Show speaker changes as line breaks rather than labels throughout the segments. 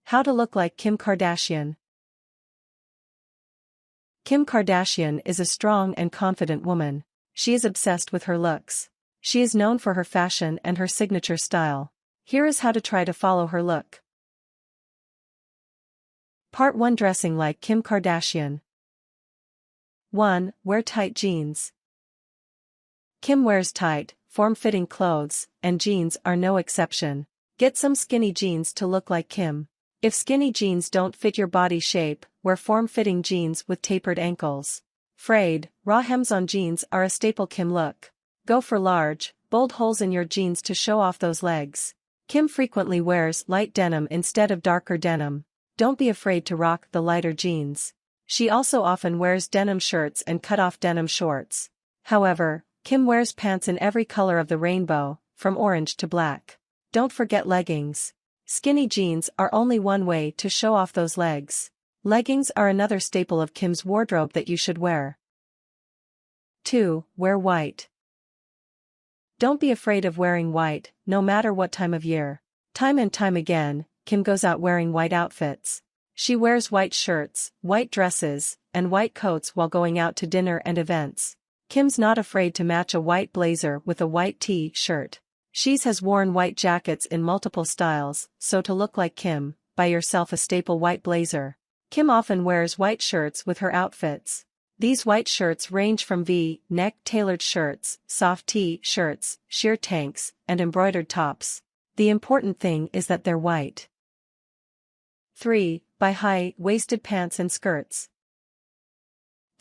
How to look like Kim Kardashian. Kim Kardashian is a strong and confident woman. She is obsessed with her looks. She is known for her fashion and her signature style. Here is how to try to follow her look. Part 1. Dressing like Kim Kardashian. 1. Wear tight jeans. Kim wears tight, form-fitting clothes, and jeans are no exception. Get some skinny jeans to look like Kim. If skinny jeans don't fit your body shape, wear form-fitting jeans with tapered ankles. Frayed, raw hems on jeans are a staple Kim look. Go for large, bold holes in your jeans to show off those legs. Kim frequently wears light denim instead of darker denim. Don't be afraid to rock the lighter jeans. She also often wears denim shirts and cut-off denim shorts. However, Kim wears pants in every color of the rainbow, from orange to black. Don't forget leggings. Skinny jeans are only one way to show off those legs. Leggings are another staple of Kim's wardrobe that you should wear. 2. Wear white. Don't be afraid of wearing white, no matter what time of year. Time and time again, Kim goes out wearing white outfits. She wears white shirts, white dresses, and white coats while going out to dinner and events. Kim's not afraid to match a white blazer with a white t-shirt. She has worn white jackets in multiple styles, so to look like Kim, buy yourself a staple white blazer. Kim often wears white shirts with her outfits. These white shirts range from V-neck tailored shirts, soft t-shirts, sheer tanks, and embroidered tops. The important thing is that they're white. 3. Buy high-waisted pants and skirts.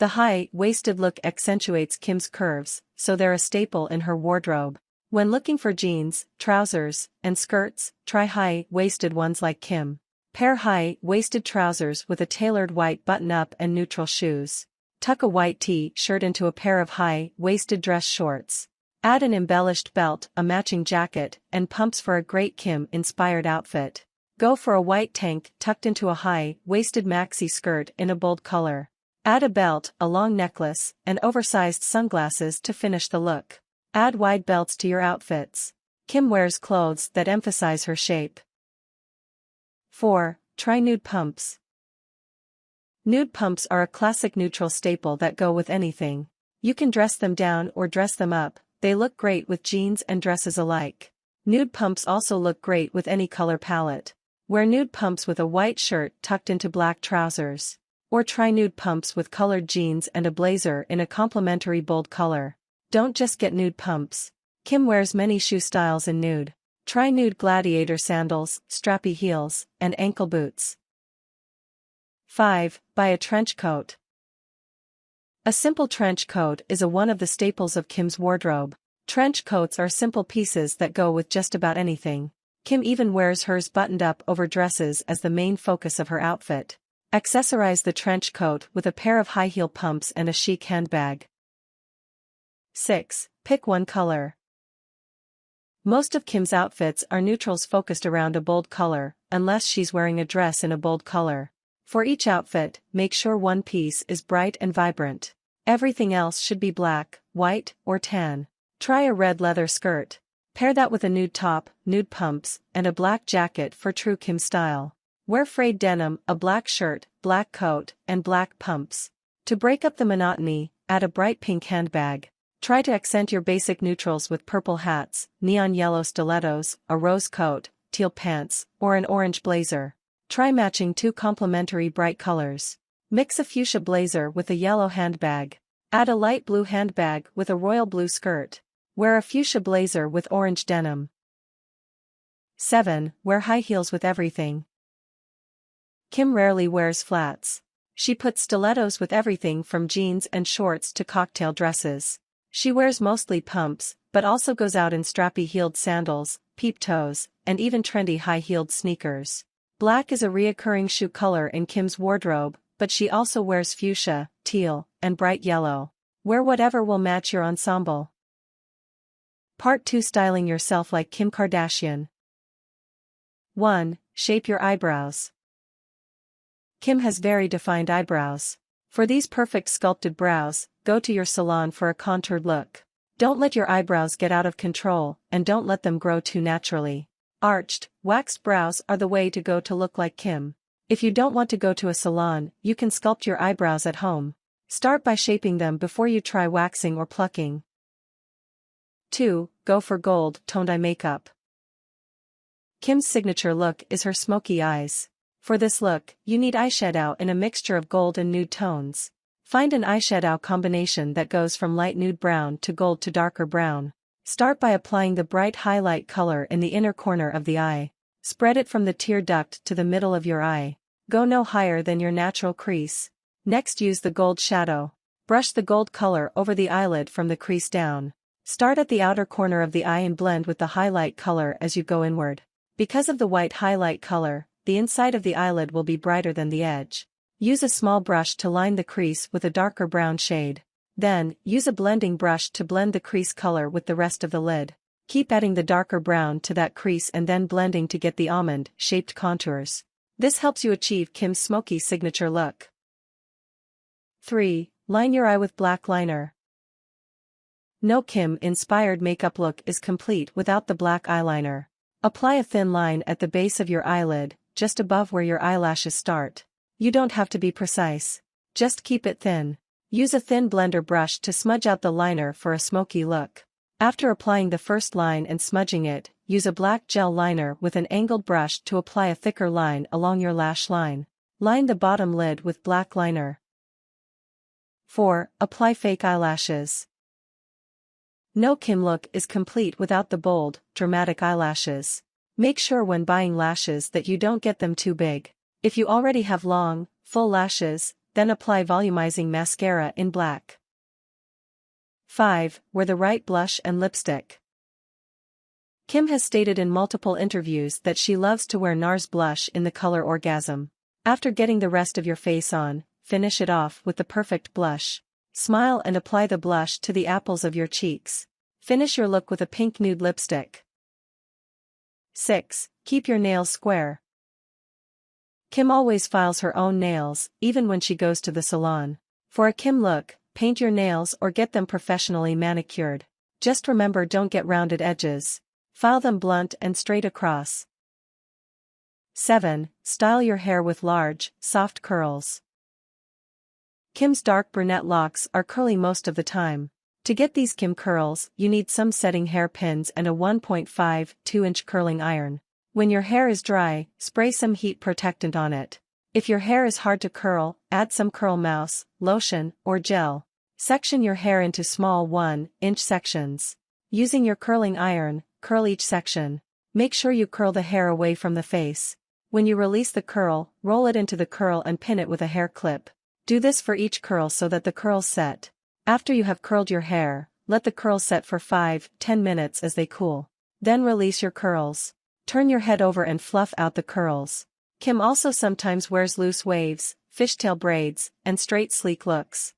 The high-waisted look accentuates Kim's curves, so they're a staple in her wardrobe. When looking for jeans, trousers, and skirts, try high-waisted ones like Kim. Pair high-waisted trousers with a tailored white button-up and neutral shoes. Tuck a white t-shirt into a pair of high-waisted dress shorts. Add an embellished belt, a matching jacket, and pumps for a great Kim-inspired outfit. Go for a white tank tucked into a high-waisted maxi skirt in a bold color. Add a belt, a long necklace, and oversized sunglasses to finish the look. Add wide belts to your outfits. Kim wears clothes that emphasize her shape. 4. Try nude pumps. Nude pumps are a classic neutral staple that go with anything. You can dress them down or dress them up, they look great with jeans and dresses alike. Nude pumps also look great with any color palette. Wear nude pumps with a white shirt tucked into black trousers. Or try nude pumps with colored jeans and a blazer in a complementary bold color. Don't just get nude pumps. Kim wears many shoe styles in nude. Try nude gladiator sandals, strappy heels, and ankle boots. 5. Buy a trench coat. A simple trench coat is one of the staples of Kim's wardrobe. Trench coats are simple pieces that go with just about anything. Kim even wears hers buttoned up over dresses as the main focus of her outfit. Accessorize the trench coat with a pair of high-heel pumps and a chic handbag. 6. Pick one color. Most of Kim's outfits are neutrals focused around a bold color, unless she's wearing a dress in a bold color. For each outfit, make sure one piece is bright and vibrant. Everything else should be black, white, or tan. Try a red leather skirt. Pair that with a nude top, nude pumps, and a black jacket for true Kim style. Wear frayed denim, a black shirt, black coat, and black pumps. To break up the monotony, add a bright pink handbag. Try to accent your basic neutrals with purple hats, neon yellow stilettos, a rose coat, teal pants, or an orange blazer. Try matching two complementary bright colors. Mix a fuchsia blazer with a yellow handbag. Add a light blue handbag with a royal blue skirt. Wear a fuchsia blazer with orange denim. 7. Wear high heels with everything. Kim rarely wears flats. She puts stilettos with everything from jeans and shorts to cocktail dresses. She wears mostly pumps, but also goes out in strappy-heeled sandals, peep toes, and even trendy high-heeled sneakers. Black is a reoccurring shoe color in Kim's wardrobe, but she also wears fuchsia, teal, and bright yellow. Wear whatever will match your ensemble. Part 2. Styling yourself like Kim Kardashian. 1. Shape your eyebrows. Kim has very defined eyebrows. For these perfect sculpted brows, go to your salon for a contoured look. Don't let your eyebrows get out of control, and don't let them grow too naturally. Arched, waxed brows are the way to go to look like Kim. If you don't want to go to a salon, you can sculpt your eyebrows at home. Start by shaping them before you try waxing or plucking. 2. Go for gold toned eye makeup. Kim's signature look is her smoky eyes. For this look, you need eyeshadow in a mixture of gold and nude tones. Find an eyeshadow combination that goes from light nude brown to gold to darker brown. Start by applying the bright highlight color in the inner corner of the eye. Spread it from the tear duct to the middle of your eye. Go no higher than your natural crease. Next, use the gold shadow. Brush the gold color over the eyelid from the crease down. Start at the outer corner of the eye and blend with the highlight color as you go inward. Because of the white highlight color, the inside of the eyelid will be brighter than the edge. Use a small brush to line the crease with a darker brown shade. Then, use a blending brush to blend the crease color with the rest of the lid. Keep adding the darker brown to that crease and then blending to get the almond-shaped contours. This helps you achieve Kim's smoky signature look. 3. Line your eye with black liner. No Kim-inspired makeup look is complete without the black eyeliner. Apply a thin line at the base of your eyelid, just above where your eyelashes start. You don't have to be precise. Just keep it thin. Use a thin blender brush to smudge out the liner for a smoky look. After applying the first line and smudging it, use a black gel liner with an angled brush to apply a thicker line along your lash line. Line the bottom lid with black liner. 4. Apply fake eyelashes. No Kim look is complete without the bold, dramatic eyelashes. Make sure when buying lashes that you don't get them too big. If you already have long, full lashes, then apply volumizing mascara in black. 5. Wear the right blush and lipstick. Kim has stated in multiple interviews that she loves to wear Nars Blush in the color Orgasm. After getting the rest of your face on, finish it off with the perfect blush. Smile and apply the blush to the apples of your cheeks. Finish your look with a pink nude lipstick. 6. Keep your nails square. Kim always files her own nails, even when she goes to the salon. For a Kim look, paint your nails or get them professionally manicured. Just remember, don't get rounded edges. File them blunt and straight across. 7. Style your hair with large, soft curls. Kim's dark brunette locks are curly most of the time. To get these Kim curls, you need some setting hair pins and a 1.5-2-inch curling iron. When your hair is dry, spray some heat protectant on it. If your hair is hard to curl, add some curl mousse, lotion, or gel. Section your hair into small 1-inch sections. Using your curling iron, curl each section. Make sure you curl the hair away from the face. When you release the curl, roll it into the curl and pin it with a hair clip. Do this for each curl so that the curls set. After you have curled your hair, let the curls set for 5-10 minutes as they cool. Then release your curls. Turn your head over and fluff out the curls. Kim also sometimes wears loose waves, fishtail braids, and straight sleek looks.